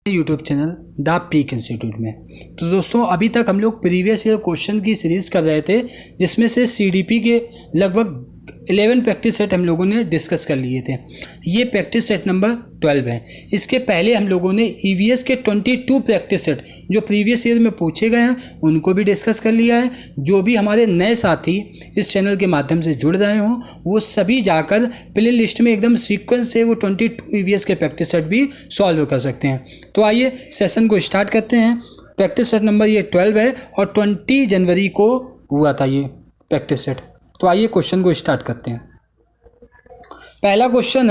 YouTube channel the peak institute में। तो दोस्तों अभी तक हम लोग प्रीवियस ईयर क्वेश्चन की सीरीज़ कर रहे थे, जिसमें से सीडीपी के लगभग 11 प्रैक्टिस सेट हम लोगों ने डिस्कस कर लिए थे। ये प्रैक्टिस सेट नंबर 12 है। इसके पहले हम लोगों ने ईवीएस के 22 प्रैक्टिस सेट जो प्रीवियस ईयर में पूछे गए हैं उनको भी डिस्कस कर लिया है। जो भी हमारे नए साथी इस चैनल के माध्यम से जुड़ रहे हों वो सभी जाकर प्ले लिस्ट में एकदम सीक्वेंस से वो 22 ईवीएस के प्रैक्टिस सेट भी सॉल्व कर सकते हैं। तो आइए सेशन को स्टार्ट करते हैं। प्रैक्टिस सेट नंबर ये 12 है और 20 जनवरी को हुआ था ये प्रैक्टिस सेट। तो आइए क्वेश्चन को स्टार्ट करते हैं। पहला क्वेश्चन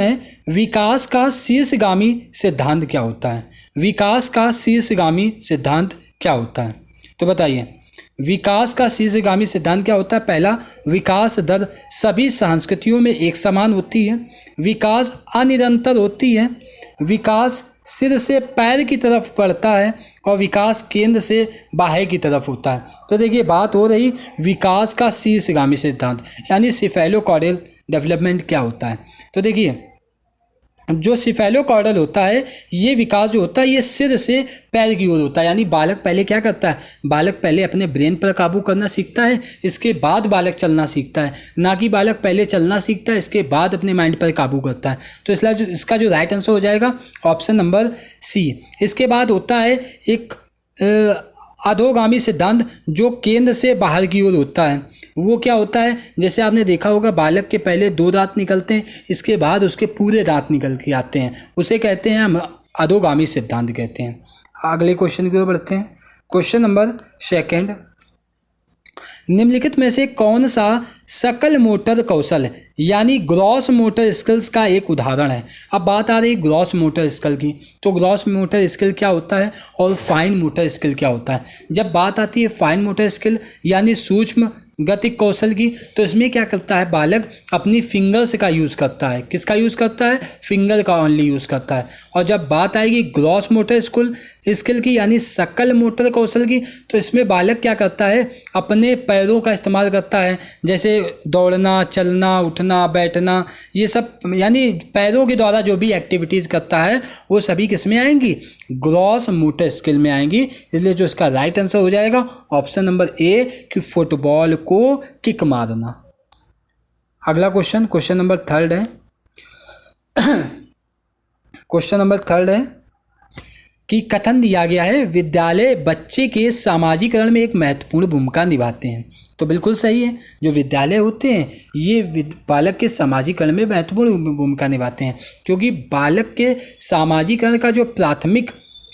है विकास का शीर्षगामी सिद्धांत क्या होता है। विकास का शीर्षगामी सिद्धांत क्या होता है, तो बताइए विकास का शीर्षगामी सिद्धांत क्या होता है। पहला, विकास दर सभी संस्कृतियों में एक समान होती है। विकास अनिरंतर होती है। विकास सिर से पैर की तरफ बढ़ता है और विकास केंद्र से बाह्य की तरफ होता है। तो देखिए बात हो रही विकास का शीर्षगामी सिद्धांत यानी सिफेलोकॉर्डल डेवलपमेंट क्या होता है। तो देखिए जो सिफेलोकॉर्डल होता है ये विकास जो होता है ये सिर से पैर की ओर होता है। यानी बालक पहले क्या करता है, बालक पहले अपने ब्रेन पर काबू करना सीखता है, इसके बाद बालक चलना सीखता है, ना कि बालक पहले चलना सीखता है इसके बाद अपने माइंड पर काबू करता है। तो इसलिए इसका जो राइट आंसर हो जाएगा ऑप्शन नंबर सी। इसके बाद होता है एक अधोगामी सिद्धांत जो केंद्र से बाहर की ओर होता है। वो क्या होता है, जैसे आपने देखा होगा बालक के पहले 2 दांत निकलते हैं, इसके बाद उसके पूरे दांत निकल के आते हैं, उसे कहते हैं हम अधोगामी सिद्धांत कहते हैं। अगले क्वेश्चन की ओर बढ़ते हैं। क्वेश्चन नंबर 2, निम्नलिखित में से कौन सा सकल मोटर कौशल यानी ग्रॉस मोटर स्किल्स का एक उदाहरण है। अब बात आ रही ग्रॉस मोटर स्किल की, तो ग्रॉस मोटर स्किल क्या होता है और फाइन मोटर स्किल क्या होता है। जब बात आती है फाइन मोटर स्किल यानी सूक्ष्म गतिक कौशल की, तो इसमें क्या करता है बालक अपनी फिंगर्स का यूज़ करता है। किसका यूज़ करता है, फिंगर का ओनली यूज़ करता है। और जब बात आएगी ग्रॉस मोटर स्किल की यानी सकल मोटर कौशल की, तो इसमें बालक क्या करता है अपने पैरों का इस्तेमाल करता है, जैसे दौड़ना, चलना, उठना, बैठना, ये सब यानी पैरों के द्वारा जो भी एक्टिविटीज़ करता है वो सभी किस में आएंगी, ग्रॉस मोटर स्किल में आएंगी। इसलिए जो इसका राइट आंसर हो जाएगा ऑप्शन नंबर ए कि फुटबॉल को किक मारना। अगला क्वेश्चन नंबर 3 है। क्वेश्चन नंबर 3 है कि कथन दिया गया है विद्यालय बच्चे के सामाजिकरण में एक महत्वपूर्ण भूमिका निभाते हैं। तो बिल्कुल सही है, जो विद्यालय होते हैं ये बालक के सामाजिकरण में महत्वपूर्ण भूमिका निभाते हैं, क्योंकि बालक के सामाजिकरण का जो प्राथमिक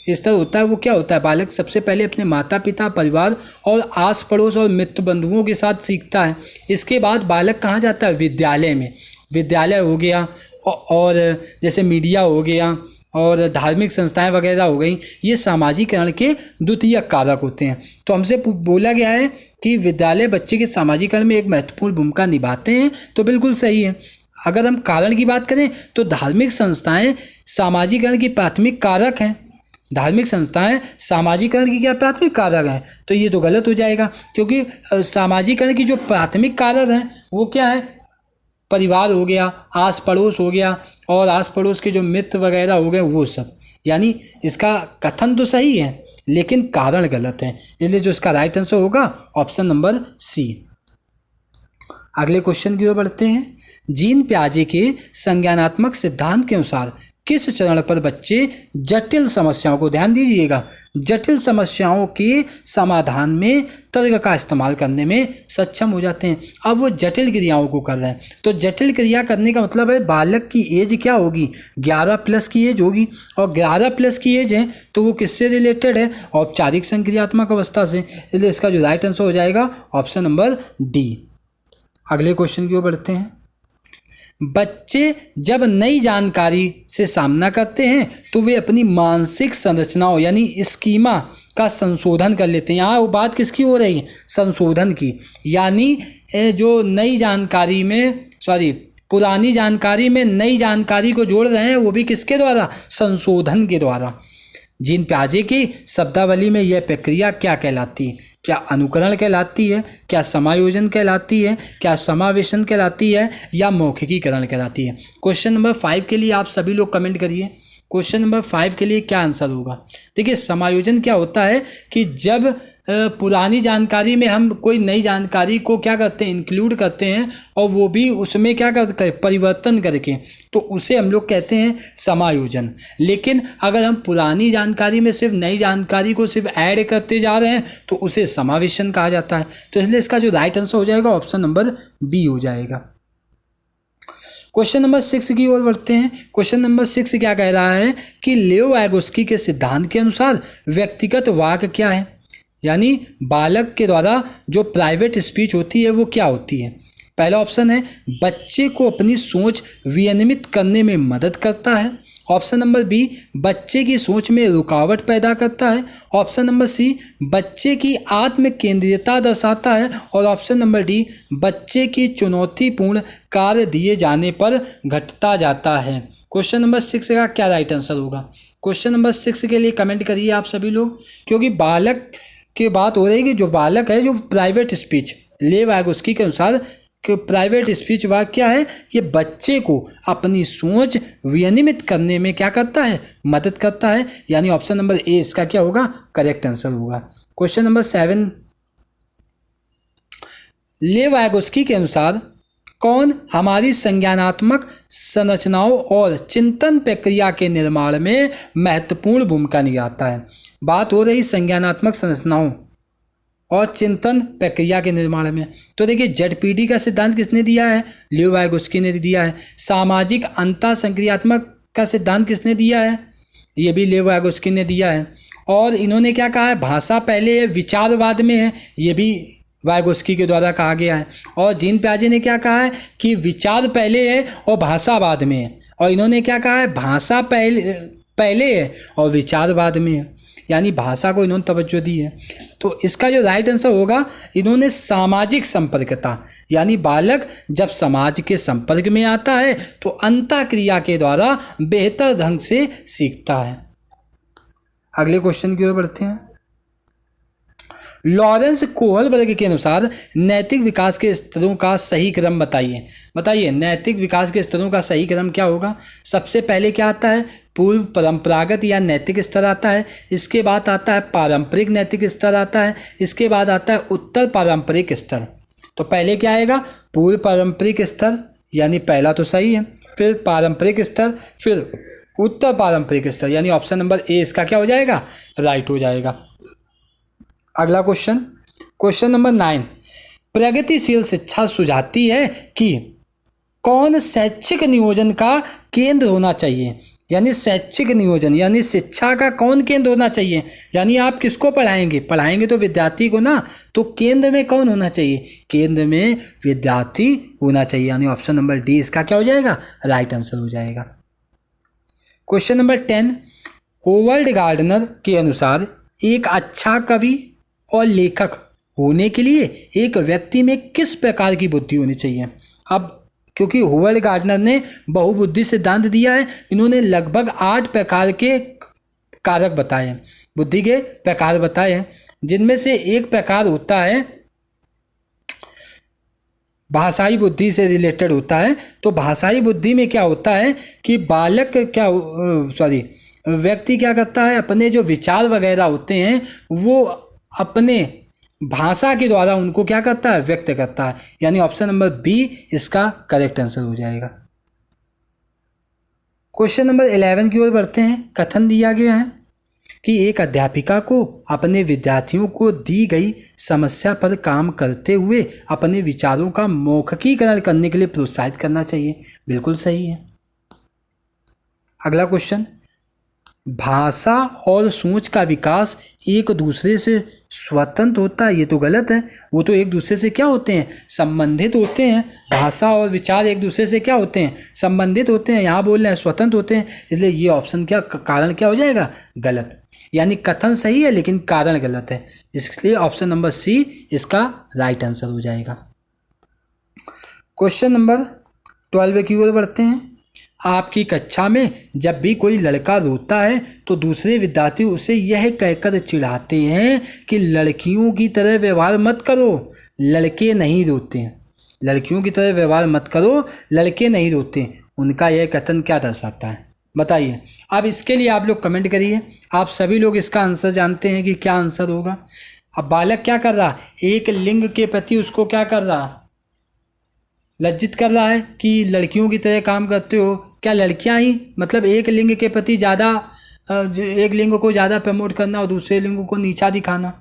स्तर होता है वो क्या होता है, बालक सबसे पहले अपने माता पिता, परिवार और आस पड़ोस और मित्र बंधुओं के साथ सीखता है। इसके बाद बालक कहाँ जाता है, विद्यालय में। विद्यालय हो गया और जैसे मीडिया हो गया और धार्मिक संस्थाएं वगैरह हो गई, ये सामाजिकरण के द्वितीयक कारक होते हैं। तो हमसे बोला गया है कि विद्यालय बच्चे के सामाजिकरण में एक महत्वपूर्ण भूमिका निभाते हैं, तो बिल्कुल सही है। अगर हम कारण की बात करें तो धार्मिक संस्थाएं सामाजिकरण की प्राथमिक कारक हैं। धार्मिक संस्थाएं सामाजिकरण की क्या प्राथमिक कारक हैं, तो ये तो गलत हो जाएगा, क्योंकि सामाजिकरण की जो प्राथमिक कारक हैं वो क्या है, परिवार हो गया, आस पड़ोस हो गया और आस पड़ोस के जो मित्र वगैरह हो गए वो सब। यानी इसका कथन तो सही है लेकिन कारण गलत है, इसलिए जो इसका राइट आंसर होगा ऑप्शन नंबर सी। अगले क्वेश्चन की ओर बढ़ते हैं। जीन पियाजे के संज्ञानात्मक सिद्धांत के अनुसार किस चरण पर बच्चे जटिल समस्याओं को, ध्यान दीजिएगा, जटिल समस्याओं के समाधान में तर्क का इस्तेमाल करने में सक्षम हो जाते हैं। अब वो जटिल क्रियाओं को कर रहे हैं, तो जटिल क्रिया करने का मतलब है बालक की एज क्या होगी, 11+ की एज होगी, और 11+ की एज है तो वो किससे रिलेटेड है, औपचारिक संक्रियात्मक अवस्था से। इसलिए इसका जो राइट आंसर हो जाएगा ऑप्शन नंबर डी। अगले क्वेश्चन की ओर बढ़ते हैं। बच्चे जब नई जानकारी से सामना करते हैं तो वे अपनी मानसिक संरचनाओं यानी स्कीमा का संशोधन कर लेते हैं। यहाँ वो बात किसकी हो रही है, संशोधन की। यानी जो नई जानकारी में पुरानी जानकारी में नई जानकारी को जोड़ रहे हैं वो भी किसके द्वारा, संशोधन के द्वारा। जीन पियाजे की शब्दावली में यह प्रक्रिया क्या कहलाती है? क्या अनुकरण कहलाती है, क्या समायोजन कहलाती है, क्या समावेशन कहलाती है, या मौखिकीकरण कहलाती है? क्वेश्चन नंबर 5 के लिए आप सभी लोग कमेंट करिए। क्वेश्चन नंबर 5 के लिए क्या आंसर होगा? देखिए, समायोजन क्या होता है कि जब पुरानी जानकारी में हम कोई नई जानकारी को क्या करते हैं, इंक्लूड करते हैं, और वो भी उसमें क्या करते हैं, परिवर्तन करके, तो उसे हम लोग कहते हैं समायोजन। लेकिन अगर हम पुरानी जानकारी में सिर्फ नई जानकारी को सिर्फ ऐड करते जा रहे हैं तो उसे समावेशन कहा जाता है। तो इसलिए इसका जो राइट आंसर हो जाएगा ऑप्शन नंबर बी हो जाएगा। क्वेश्चन नंबर 6 की ओर बढ़ते हैं। क्वेश्चन नंबर 6 क्या कह रहा है कि लियो वाइगोस्की के सिद्धांत के अनुसार व्यक्तिगत वाक क्या है? यानी बालक के द्वारा जो प्राइवेट स्पीच होती है वो क्या होती है? पहला ऑप्शन है बच्चे को अपनी सोच विनियमित करने में मदद करता है। ऑप्शन नंबर बी, बच्चे की सोच में रुकावट पैदा करता है। ऑप्शन नंबर सी, बच्चे की आत्म केंद्रियता दर्शाता है। और ऑप्शन नंबर डी, बच्चे की चुनौतीपूर्ण कार्य दिए जाने पर घटता जाता है। क्वेश्चन नंबर 6 का क्या राइट आंसर होगा? क्वेश्चन नंबर 6 के लिए कमेंट करिए आप सभी लोग, क्योंकि बालक की बात हो रही है कि जो बालक है, जो प्राइवेट स्पीच, लियो वाइगोस्की के अनुसार कि प्राइवेट स्पीच वाक्य क्या है, ये बच्चे को अपनी सोच विनियमित करने में क्या करता है, मदद करता है। यानी ऑप्शन नंबर ए इसका क्या होगा, करेक्ट आंसर होगा। क्वेश्चन नंबर 7, लियो वाइगोस्की के अनुसार कौन हमारी संज्ञानात्मक संरचनाओं और चिंतन प्रक्रिया के निर्माण में महत्वपूर्ण भूमिका निभाता है? बात हो रही संज्ञानात्मक संरचनाओं और चिंतन प्रक्रिया के निर्माण में। तो देखिए, जेडपीडी का सिद्धांत किसने दिया है? लियो वाइगोस्की ने दिया है। सामाजिक अंतःसंक्रियात्मक का सिद्धांत किसने दिया है? ये भी लियो वाइगोस्की ने दिया है। और इन्होंने क्या कहा है, भाषा पहले है विचारवाद में है, ये भी वाइगोस्की के द्वारा कहा गया है। और जीन पियाजे ने क्या कहा है कि विचार पहले है और भाषा बाद में है। और इन्होंने क्या कहा है, भाषा पहले है और विचार बाद में है। यानी भाषा को इन्होंने तवज्जो दी है। तो इसका जो राइट आंसर होगा, इन्होंने सामाजिक संपर्कता, यानी बालक जब समाज के संपर्क में आता है तो अंतःक्रिया के द्वारा बेहतर ढंग से सीखता है। अगले क्वेश्चन की ओर बढ़ते हैं। लॉरेंस कोहलबर्ग के अनुसार नैतिक विकास के स्तरों का सही क्रम बताइए। बताइए, नैतिक विकास के स्तरों का सही क्रम क्या होगा? सबसे पहले क्या आता है, पूर्व परंपरागत या नैतिक स्तर आता है। इसके बाद आता है पारंपरिक नैतिक स्तर आता है। इसके बाद आता है उत्तर पारंपरिक स्तर। तो पहले क्या आएगा, पूर्व पारंपरिक स्तर, यानी पहला तो सही है। फिर पारंपरिक स्तर, फिर उत्तर पारंपरिक स्तर, यानी ऑप्शन नंबर ए इसका क्या हो जाएगा, राइट हो जाएगा। अगला क्वेश्चन, क्वेश्चन नंबर 9, प्रगतिशील शिक्षा सुझाती है कि कौन शैक्षिक नियोजन का केंद्र होना चाहिए? यानी शैक्षिक नियोजन यानी शिक्षा का कौन केंद्र होना चाहिए? यानी आप किसको पढ़ाएंगे तो विद्यार्थी को ना, तो केंद्र में कौन होना चाहिए? केंद्र में विद्यार्थी होना चाहिए। यानी ऑप्शन नंबर डी इसका क्या हो जाएगा, राइट आंसर हो जाएगा। क्वेश्चन नंबर 10, होवर्ड गार्डनर के अनुसार एक अच्छा कवि और लेखक होने के लिए एक व्यक्ति में किस प्रकार की बुद्धि होनी चाहिए? अब क्योंकि होवर्ड गार्डनर ने बहुबुद्धि सिद्धांत दिया है, इन्होंने लगभग 8 प्रकार के कारक बताए हैं, बुद्धि के प्रकार बताए हैं, जिनमें से एक प्रकार होता है भाषाई बुद्धि से रिलेटेड होता है। तो भाषाई बुद्धि में क्या होता है कि व्यक्ति क्या करता है, अपने जो विचार वगैरह होते हैं वो अपने भाषा के द्वारा उनको क्या करता है, व्यक्त करता है। यानी ऑप्शन नंबर बी इसका करेक्ट आंसर हो जाएगा। क्वेश्चन नंबर 11 की ओर बढ़ते हैं। कथन दिया गया है कि एक अध्यापिका को अपने विद्यार्थियों को दी गई समस्या पर काम करते हुए अपने विचारों का मौखिकीकरण करने के लिए प्रोत्साहित करना चाहिए। बिल्कुल सही है। अगला क्वेश्चन, भाषा और सोच का विकास एक दूसरे से स्वतंत्र होता है। ये तो गलत है, वो तो एक दूसरे से क्या होते हैं, संबंधित होते हैं। भाषा और विचार एक दूसरे से क्या होते हैं, संबंधित होते हैं। यहाँ बोल रहे हैं स्वतंत्र होते हैं, इसलिए ये ऑप्शन क्या कारण क्या हो जाएगा, गलत। यानी कथन सही है लेकिन कारण गलत है, इसलिए ऑप्शन नंबर सी इसका राइट आंसर हो जाएगा। क्वेश्चन नंबर 12 की ओर बढ़ते हैं। आपकी कक्षा में जब भी कोई लड़का रोता है तो दूसरे विद्यार्थी उसे यह कहकर चिढ़ाते हैं कि लड़कियों की तरह व्यवहार मत करो, लड़के नहीं रोते हैं। लड़कियों की तरह व्यवहार मत करो, लड़के नहीं रोते। उनका यह कथन क्या दर्शाता है, बताइए। अब इसके लिए आप लोग कमेंट करिए। आप सभी लोग इसका आंसर जानते हैं कि क्या आंसर होगा। अब बालक क्या कर रहा, एक लिंग के प्रति उसको क्या कर रहा, लज्जित कर रहा है कि लड़कियों की तरह काम करते हो। क्या लड़कियां ही, मतलब एक लिंग के प्रति ज़्यादा, एक लिंग को ज़्यादा प्रमोट करना और दूसरे लिंग को नीचा दिखाना,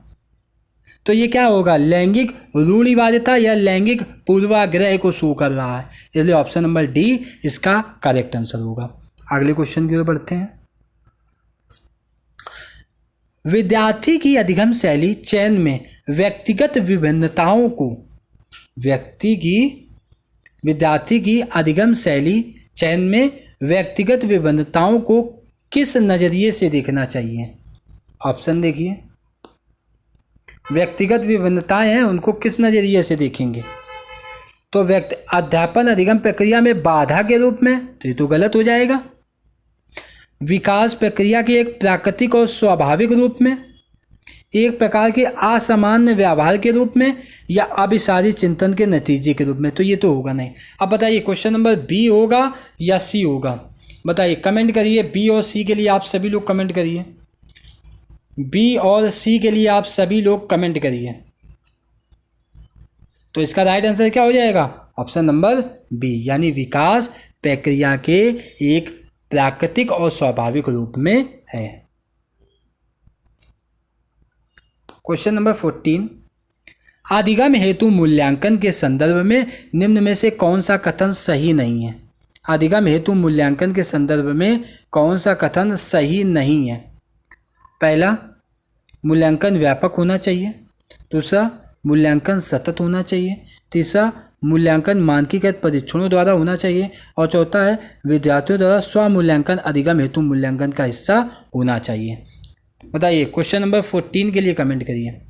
तो ये क्या होगा, लैंगिक रूढ़िवादिता या लैंगिक पूर्वाग्रह को शो कर रहा है। इसलिए ऑप्शन नंबर डी इसका करेक्ट आंसर होगा। अगले क्वेश्चन की ओर बढ़ते हैं। विद्यार्थी की अधिगम शैली चयन में व्यक्तिगत विभिन्नताओं को, विद्यार्थी की अधिगम शैली चयन में व्यक्तिगत विभिन्नताओं को किस नज़रिए से देखना चाहिए। ऑप्शन देखिए, व्यक्तिगत विभिन्नताएं हैं उनको किस नज़रिए से देखेंगे। तो अध्यापन अधिगम प्रक्रिया में बाधा के रूप में, तो ये तो गलत हो जाएगा। विकास प्रक्रिया के एक प्राकृतिक और स्वाभाविक रूप में, एक प्रकार के असामान्य व्यवहार के रूप में, या अभिसारी चिंतन के नतीजे के रूप में, तो ये तो होगा नहीं। अब बताइए क्वेश्चन नंबर बी होगा या सी होगा, बताइए, कमेंट करिए। बी और सी के लिए आप सभी लोग कमेंट करिए। बी और सी के लिए आप सभी लोग कमेंट करिए। तो इसका राइट आंसर क्या हो जाएगा, ऑप्शन नंबर बी, यानी विकास प्रक्रिया के एक प्राकृतिक और स्वाभाविक रूप में है। क्वेश्चन नंबर 14, अधिगम हेतु मूल्यांकन के संदर्भ में निम्न में से कौन सा कथन सही नहीं है। अधिगम हेतु मूल्यांकन के संदर्भ में कौन सा कथन सही नहीं है। पहला, मूल्यांकन व्यापक होना चाहिए। दूसरा, मूल्यांकन सतत होना चाहिए। तीसरा, मूल्यांकन मानकीकृत परीक्षणों द्वारा होना चाहिए। और चौथा है, विद्यार्थियों द्वारा स्वमूल्यांकन अधिगम हेतु मूल्यांकन का हिस्सा होना चाहिए। बताइए, क्वेश्चन नंबर 14 के लिए कमेंट करिए,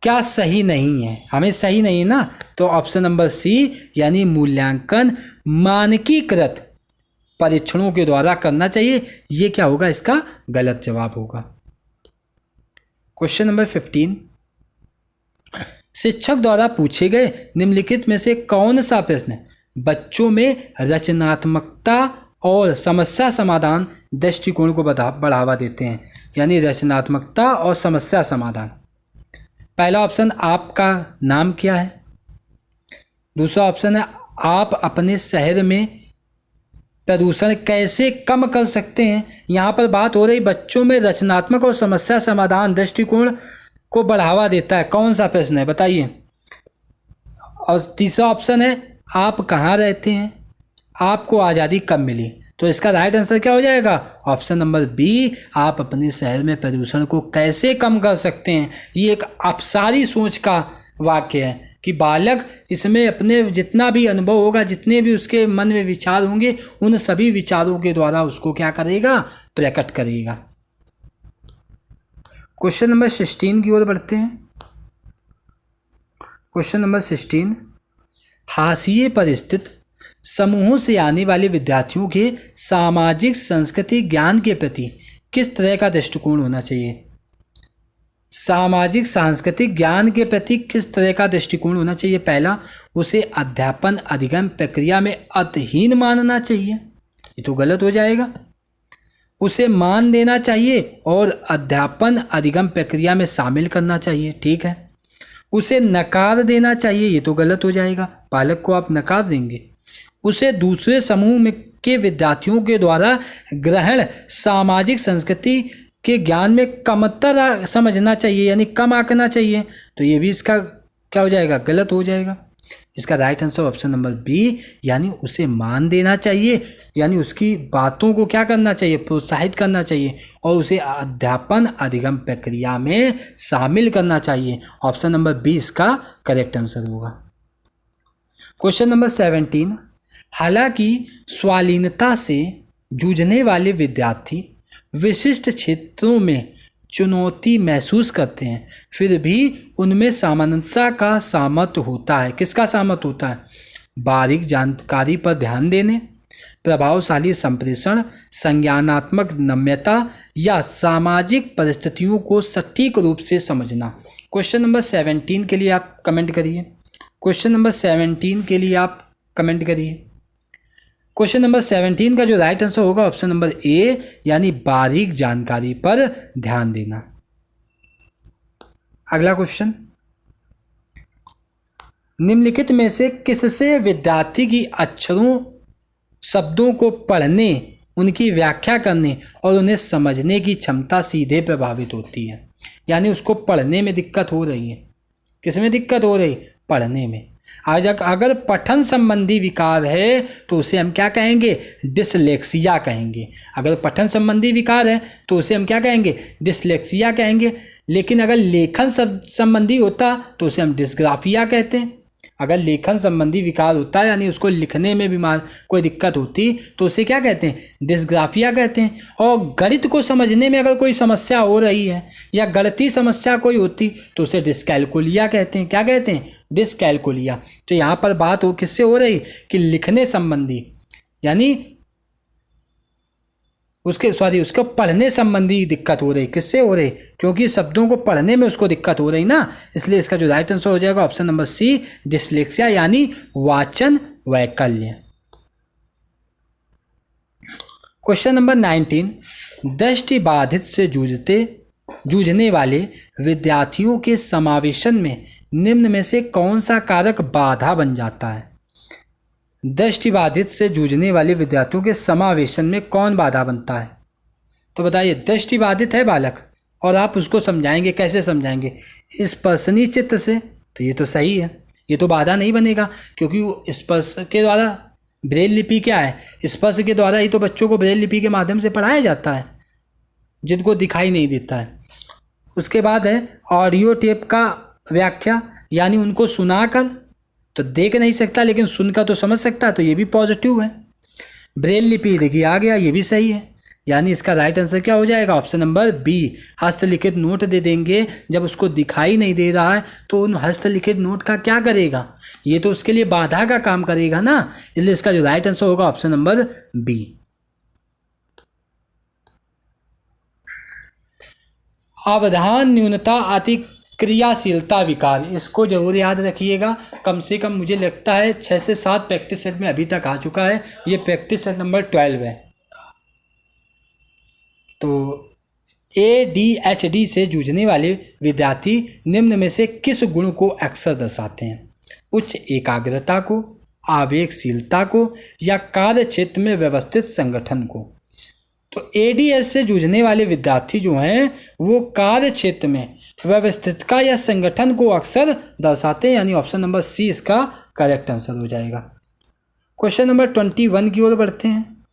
क्या सही नहीं है। हमें सही नहीं है ना, तो ऑप्शन नंबर सी, यानी मूल्यांकन मानकीकृत परीक्षणों के द्वारा करना चाहिए, ये क्या होगा, इसका गलत जवाब होगा। क्वेश्चन नंबर 15, शिक्षक द्वारा पूछे गए निम्नलिखित में से कौन सा प्रश्न बच्चों में रचनात्मकता और समस्या समाधान दृष्टिकोण को बढ़ावा देते हैं, यानी रचनात्मकता और समस्या समाधान। पहला ऑप्शन, आपका नाम क्या है। दूसरा ऑप्शन है, आप अपने शहर में प्रदूषण कैसे कम कर सकते हैं। यहाँ पर बात हो रही बच्चों में रचनात्मक और समस्या समाधान दृष्टिकोण को बढ़ावा देता है, कौन सा प्रश्न है बताइए। और तीसरा ऑप्शन है, आप कहाँ रहते हैं, आपको आज़ादी कब मिली। तो इसका राइट आंसर क्या हो जाएगा, ऑप्शन नंबर बी, आप अपने शहर में प्रदूषण को कैसे कम कर सकते हैं। ये एक अपसारी सोच का वाक्य है कि बालक इसमें अपने जितना भी अनुभव होगा, जितने भी उसके मन में विचार होंगे, उन सभी विचारों के द्वारा उसको क्या करेगा, प्रकट करेगा। क्वेश्चन नंबर 16 की ओर बढ़ते हैं। क्वेश्चन नंबर 16, हाशिए पर स्थित समूहों से आने वाले विद्यार्थियों के सामाजिक संस्कृति ज्ञान के प्रति किस तरह का दृष्टिकोण होना चाहिए। सामाजिक सांस्कृतिक ज्ञान के प्रति किस तरह का दृष्टिकोण होना चाहिए। पहला, उसे अध्यापन अधिगम प्रक्रिया में अर्थहीन मानना चाहिए, ये तो गलत हो जाएगा। उसे मान देना चाहिए और अध्यापन अधिगम प्रक्रिया में शामिल करना चाहिए, ठीक है। उसे नकार देना चाहिए, ये तो गलत हो जाएगा। बालक को आप नकार देंगे। उसे दूसरे समूह में के विद्यार्थियों के द्वारा ग्रहण सामाजिक संस्कृति के ज्ञान में कमतर समझना चाहिए, यानी कम आंकना चाहिए, तो ये भी इसका क्या हो जाएगा, गलत हो जाएगा। इसका right answer option number B, यानी उसे मान देना चाहिए, यानी उसकी बातों को क्या करना चाहिए, प्रोत्साहित करना चाहिए और उसे अध्यापन अधिगम प्रक्रिया में शामिल करना चाहिए। ऑप्शन नंबर बी इसका करेक्ट आंसर होगा। क्वेश्चन नंबर 17, हालांकि स्वालीनता से जूझने वाले विद्यार्थी विशिष्ट क्षेत्रों में चुनौती महसूस करते हैं, फिर भी उनमें सामान्यता का सामर्थ्य होता है। किसका सामर्थ्य होता है, बारीक जानकारी पर ध्यान देने, प्रभावशाली संप्रेषण, संज्ञानात्मक नम्यता या सामाजिक परिस्थितियों को सटीक रूप से समझना। क्वेश्चन नंबर 17 के लिए आप कमेंट करिए। क्वेश्चन नंबर 17 के लिए आप कमेंट करिए। क्वेश्चन नंबर 17 का जो राइट आंसर होगा ऑप्शन नंबर ए, यानी बारीक जानकारी पर ध्यान देना। अगला क्वेश्चन, निम्नलिखित में से किससे विद्यार्थी की अक्षरों शब्दों को पढ़ने, उनकी व्याख्या करने और उन्हें समझने की क्षमता सीधे प्रभावित होती है? यानी उसको पढ़ने में दिक्कत हो रही है। किस में दिक्कत हो रही? पढ़ने में। आज अगर पठन संबंधी विकार है तो उसे हम क्या कहेंगे? डिसलेक्सिया कहेंगे। अगर पठन संबंधी विकार है तो उसे हम क्या कहेंगे? डिसलेक्सिया कहेंगे। लेकिन अगर लेखन संबंधी होता तो उसे हम डिस्ग्राफिया कहते हैं। अगर लेखन संबंधी विकार होता है यानी उसको लिखने में बीमार कोई दिक्कत होती तो उसे क्या कहते हैं? डिस्ग्राफिया कहते हैं। और गणित को समझने में अगर कोई समस्या हो रही है या गणितीय समस्या कोई होती तो उसे डिस्कैल्कुलिया कहते हैं। क्या कहते हैं? डिस्कैल्कुलिया। तो यहाँ पर बात किससे हो रही कि लिखने संबंधी, यानी उसको पढ़ने संबंधी दिक्कत हो रही। किससे हो रही? क्योंकि शब्दों को पढ़ने में उसको दिक्कत हो रही ना, इसलिए इसका जो राइट आंसर हो जाएगा ऑप्शन नंबर सी, डिस्लेक्सिया यानी वाचन वैकल्य। क्वेश्चन नंबर 19, दृष्टिबाधित से जूझने वाले विद्यार्थियों के समावेशन में निम्न में से कौन सा कारक बाधा बन जाता है? दृष्टिबाधित से जूझने वाले विद्यार्थियों के समावेशन में कौन बाधा बनता है? तो बताइए, दृष्टिबाधित है बालक और आप उसको समझाएंगे, कैसे समझाएंगे? स्पर्शनीय चित्र से। तो ये तो सही है, ये तो बाधा नहीं बनेगा, क्योंकि वो स्पर्श के द्वारा, ब्रेल लिपि क्या है? स्पर्श के द्वारा ही तो बच्चों को ब्रेल लिपि के माध्यम से पढ़ाया जाता है, जिनको दिखाई नहीं देता है। उसके बाद है ऑडियो टेप का व्याख्या, यानी उनको सुनाकर तो देख नहीं सकता लेकिन सुनकर तो समझ सकता है, तो ये भी पॉजिटिव है। ब्रेल लिपि देखिए आ गया, ये भी सही है। यानी इसका राइट आंसर क्या हो जाएगा? ऑप्शन नंबर बी, हस्तलिखित नोट दे देंगे। जब उसको दिखाई नहीं दे रहा है तो उन हस्तलिखित नोट का क्या करेगा? ये तो उसके लिए बाधा का काम करेगा ना, इसलिए इसका जो राइट आंसर होगा ऑप्शन नंबर बी। अवधान न्यूनता अति क्रियाशीलता विकार, इसको जरूर याद रखिएगा। कम से कम मुझे लगता है 6 से 7 प्रैक्टिस सेट में अभी तक आ चुका है। ये प्रैक्टिस सेट नंबर 12 है। तो ADHD से जूझने वाले विद्यार्थी निम्न में से किस गुण को अक्सर दर्शाते हैं? उच्च एकाग्रता को, आवेगशीलता को या कार्य क्षेत्र में व्यवस्थित संगठन को? तो ADHD से जूझने वाले विद्यार्थी जो हैं वो कार्य क्षेत्र में व्यवस्थितता या संगठन को अक्सर दर्शाते हैं, यानी ऑप्शन नंबर सी इसका करेक्ट आंसर हो जाएगा। क्वेश्चन नंबर 21 की ओर बढ़ते हैं।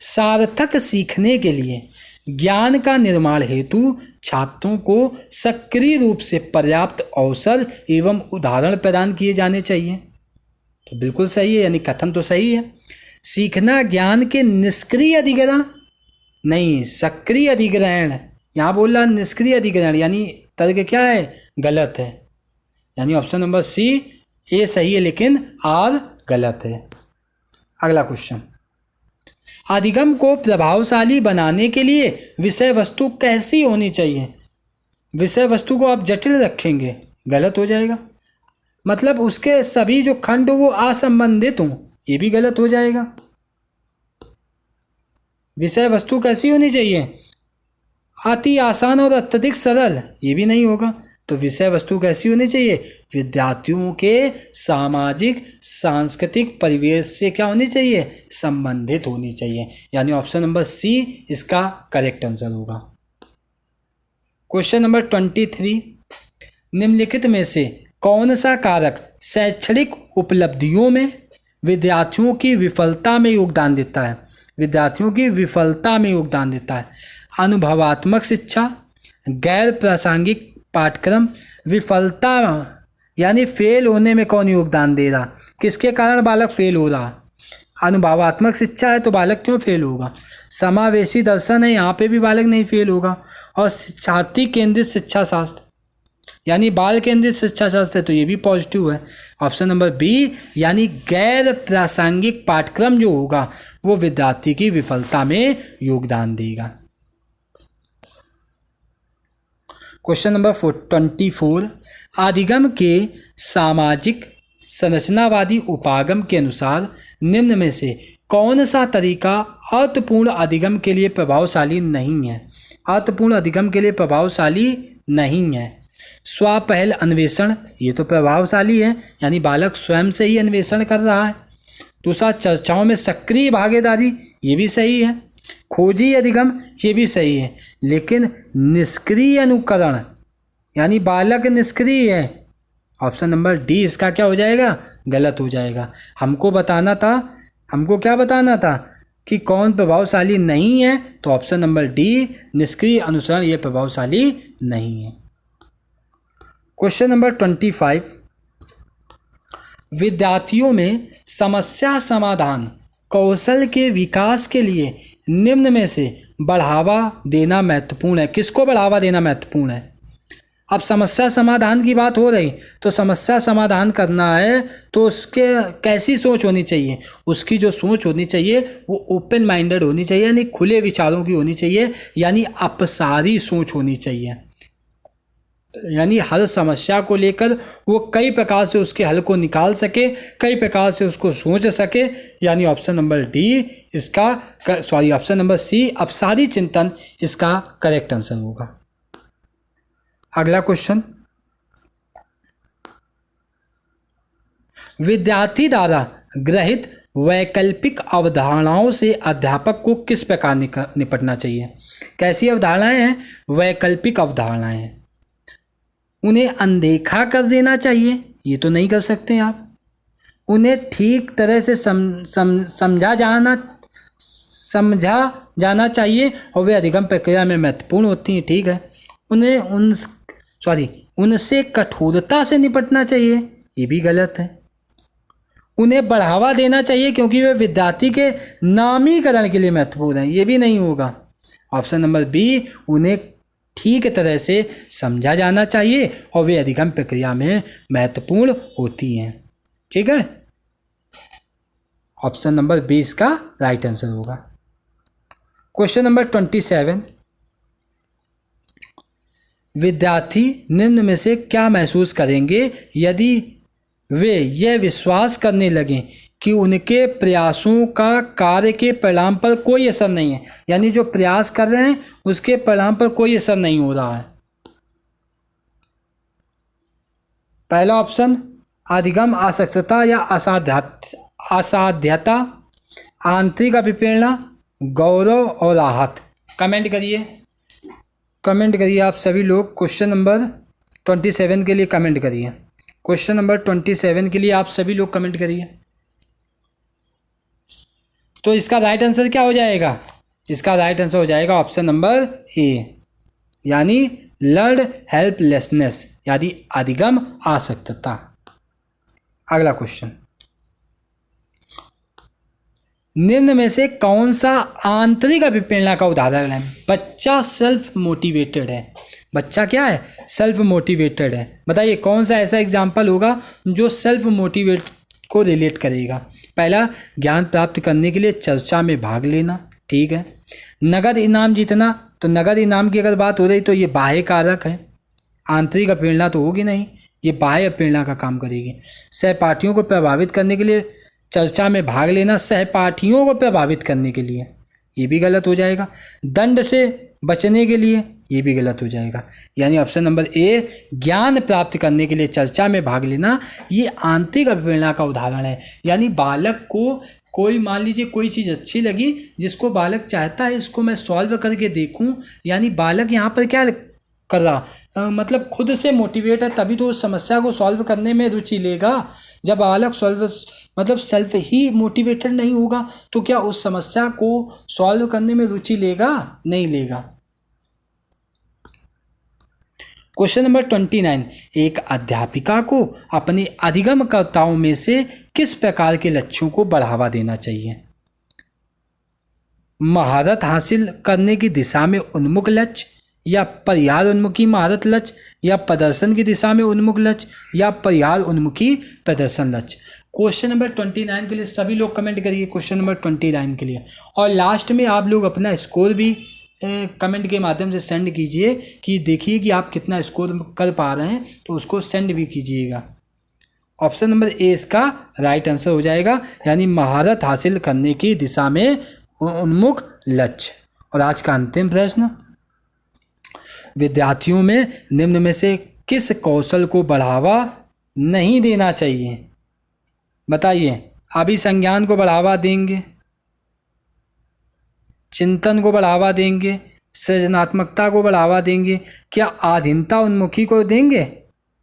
सार्थक सीखने के लिए ज्ञान का निर्माण हेतु छात्रों को सक्रिय रूप से पर्याप्त अवसर एवं उदाहरण प्रदान किए जाने चाहिए। तो बिल्कुल सही है, यानी कथन तो सही है। सीखना ज्ञान के निष्क्रिय अधिग्रहण नहीं, सक्रिय अधिग्रहण। यहाँ बोल रहा निष्क्रिय अधिग्रहण, यानी तर्क क्या है? गलत है। यानी ऑप्शन नंबर सी ए सही है लेकिन आर गलत है। अगला क्वेश्चन, अधिगम को प्रभावशाली बनाने के लिए विषय वस्तु कैसी होनी चाहिए? विषय वस्तु को आप जटिल रखेंगे, गलत हो जाएगा। मतलब उसके सभी जो खंड वो असंबंधित हों, ये भी गलत हो जाएगा। विषय वस्तु कैसी होनी चाहिए? अति आसान और अत्यधिक सरल, ये भी नहीं होगा। तो विषय वस्तु कैसी होनी चाहिए? विद्यार्थियों के सामाजिक सांस्कृतिक परिवेश से क्या होनी चाहिए? संबंधित होनी चाहिए। यानी ऑप्शन नंबर सी इसका करेक्ट आंसर होगा। क्वेश्चन नंबर 23, निम्नलिखित में से कौन सा कारक शैक्षणिक उपलब्धियों में विद्यार्थियों की विफलता में योगदान देता है? विद्यार्थियों की विफलता में योगदान देता है। अनुभवात्मक शिक्षा, गैर प्रासंगिक पाठ्यक्रम, विफलता यानी फेल होने में कौन योगदान दे रहा? किसके कारण बालक फेल हो रहा? अनुभवात्मक शिक्षा है तो बालक क्यों फेल होगा? समावेशी दर्शन है, यहाँ पे भी बालक नहीं फेल होगा। और शिक्षार्थी केंद्रित शिक्षा शास्त्र, यानी बाल केंद्रित शिक्षा शास्त्र है, तो ये भी पॉजिटिव है। ऑप्शन नंबर बी यानी गैर प्रासंगिक पाठ्यक्रम जो होगा वो विद्यार्थी की विफलता में योगदान देगा। क्वेश्चन नंबर 24, अधिगम के सामाजिक संरचनावादी उपागम के अनुसार निम्न में से कौन सा तरीका अर्थपूर्ण अधिगम के लिए प्रभावशाली नहीं है? अर्थपूर्ण अधिगम के लिए प्रभावशाली नहीं है। स्वपहल अन्वेषण, ये तो प्रभावशाली है, यानी बालक स्वयं से ही अन्वेषण कर रहा है। दूसरा, चर्चाओं में सक्रिय भागीदारी, ये भी सही है। खोजी अधिगम, ये भी सही है। लेकिन निष्क्रिय अनुकरण, यानी बालक निष्क्रिय है, ऑप्शन नंबर डी इसका क्या हो जाएगा? गलत हो जाएगा। हमको क्या बताना था कि कौन प्रभावशाली नहीं है, तो ऑप्शन नंबर डी निष्क्रिय अनुसरण ये प्रभावशाली नहीं है। क्वेश्चन नंबर 25, विद्यार्थियों में समस्या समाधान कौशल के विकास के लिए निम्न में से बढ़ावा देना महत्वपूर्ण है। किसको बढ़ावा देना महत्वपूर्ण है? अब समस्या समाधान की बात हो रही, तो समस्या समाधान करना है तो उसके कैसी सोच होनी चाहिए? उसकी जो सोच होनी चाहिए वो ओपन माइंडेड होनी चाहिए, यानी खुले विचारों की होनी चाहिए, यानी अपसारी सोच होनी चाहिए। यानी हर समस्या को लेकर वो कई प्रकार से उसके हल को निकाल सके, कई प्रकार से उसको सोच सके, यानी option number option number C अपसारी चिंतन इसका करेक्ट आंसर होगा। अगला क्वेश्चन, विद्यार्थी द्वारा ग्रहित वैकल्पिक अवधारणाओं से अध्यापक को किस प्रकार निपटना चाहिए? कैसी अवधारणाएं हैं? वैकल्पिक अध्यापनाएं हैं। उन्हें अनदेखा कर देना चाहिए, ये तो नहीं कर सकते आप। उन्हें ठीक तरह से समझा जाना चाहिए और वे अधिगम प्रक्रिया में महत्वपूर्ण होती हैं, ठीक है। उनसे कठोरता से निपटना चाहिए, ये भी गलत है। उन्हें बढ़ावा देना चाहिए क्योंकि वे विद्यार्थी के नामीकरण के लिए महत्वपूर्ण हैं, ये भी नहीं होगा। ऑप्शन नंबर बी, उन्हें ठीक तरह से समझा जाना चाहिए और वे अधिगम प्रक्रिया में महत्वपूर्ण होती हैं, ठीक है। ऑप्शन नंबर बी इसका राइट आंसर होगा। क्वेश्चन नंबर 27, विद्यार्थी निम्न में से क्या महसूस करेंगे यदि वे यह विश्वास करने लगें कि उनके प्रयासों का कार्य के परिणाम पर कोई असर नहीं है? यानी जो प्रयास कर रहे हैं उसके परिणाम पर कोई असर नहीं हो रहा है। पहला ऑप्शन अधिगम आसक्तता या असाध्यता, आंतरिक अभिप्रेरणा, गौरव और राहत। कमेंट करिए आप सभी लोग। क्वेश्चन नंबर 27 के लिए कमेंट करिए। क्वेश्चन नंबर 27 के लिए आप सभी लोग कमेंट करिए। तो इसका राइट आंसर क्या हो जाएगा? इसका राइट आंसर हो जाएगा ऑप्शन नंबर ए, यानी लर्न हेल्पलेसनेस, यानी अधिगम आसक्तता। अगला क्वेश्चन, निम्न में से कौन सा आंतरिक अभिप्रेरणा का उदाहरण है? बच्चा सेल्फ मोटिवेटेड है। बच्चा क्या है? सेल्फ मोटिवेटेड है। बताइए कौन सा ऐसा एग्जाम्पल होगा जो सेल्फ मोटिवेट को रिलेट करेगा? पहला, ज्ञान प्राप्त करने के लिए चर्चा में भाग लेना, ठीक है। नगद इनाम जीतना, तो नगद इनाम की अगर बात हो रही तो ये बाह्य कारक है, आंतरिक प्रेरणा तो होगी नहीं, ये बाह्य प्रेरणा का काम करेगी। सहपाठियों को प्रभावित करने के लिए चर्चा में भाग लेना, सहपाठियों को प्रभावित करने के लिए, ये भी गलत हो जाएगा। दंड से बचने के लिए, ये भी गलत हो जाएगा। यानी ऑप्शन नंबर ए, ज्ञान प्राप्त करने के लिए चर्चा में भाग लेना, ये आंतरिक अभिप्रेरणा का उदाहरण है। यानी बालक को कोई, मान लीजिए कोई चीज़ अच्छी लगी जिसको बालक चाहता है इसको मैं सॉल्व करके देखूं, यानी बालक यहाँ पर क्या कर रहा, मतलब खुद से मोटिवेट है, तभी तो उस समस्या को सॉल्व करने में रुचि लेगा। जब बालक सेल्फ ही मोटिवेटेड नहीं होगा तो क्या उस समस्या को सॉल्व करने में रुचि लेगा? नहीं लेगा। क्वेश्चन नंबर 29, एक अध्यापिका को अपने अधिगमकर्ताओं में से किस प्रकार के लक्ष्यों को बढ़ावा देना चाहिए? महारत हासिल करने की दिशा में उन्मुख लक्ष्य, या परिहार उन्मुखी महारत लक्ष्य, या प्रदर्शन की दिशा में उन्मुख लक्ष्य, या परिहार उन्मुखी प्रदर्शन लक्ष्य। क्वेश्चन नंबर 29 के लिए सभी लोग कमेंट करिए, क्वेश्चन नंबर 29 के लिए। और लास्ट में आप लोग अपना स्कोर भी कमेंट के माध्यम से सेंड कीजिए कि देखिए कि आप कितना स्कोर कर पा रहे हैं, तो उसको सेंड भी कीजिएगा। ऑप्शन नंबर ए इसका राइट आंसर हो जाएगा, यानी महारत हासिल करने की दिशा में उन्मुख लक्ष्य। और आज का अंतिम प्रश्न, विद्यार्थियों में निम्न में से किस कौशल को बढ़ावा नहीं देना चाहिए? बताइए। अभिसंज्ञान को बढ़ावा देंगे, चिंतन को बढ़ावा देंगे, सृजनात्मकता को बढ़ावा देंगे, क्या आधीनता उन्मुखी को देंगे?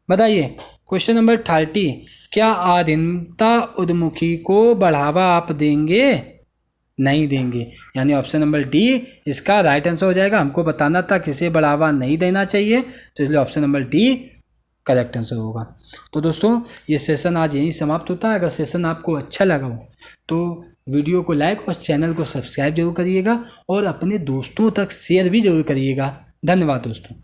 बताइए। क्वेश्चन नंबर 30, क्या आधीनता उन्मुखी को बढ़ावा आप देंगे? नहीं देंगे, यानी ऑप्शन नंबर डी इसका राइट आंसर हो जाएगा। हमको बताना था किसे बढ़ावा नहीं देना चाहिए, तो इसलिए option number D correct answer होगा। तो दोस्तों ये सेशन आज यहीं समाप्त होता है। अगर सेशन आपको अच्छा लगा हो तो वीडियो को लाइक और चैनल को सब्सक्राइब जरूर करिएगा और अपने दोस्तों तक शेयर भी जरूर करिएगा। धन्यवाद दोस्तों।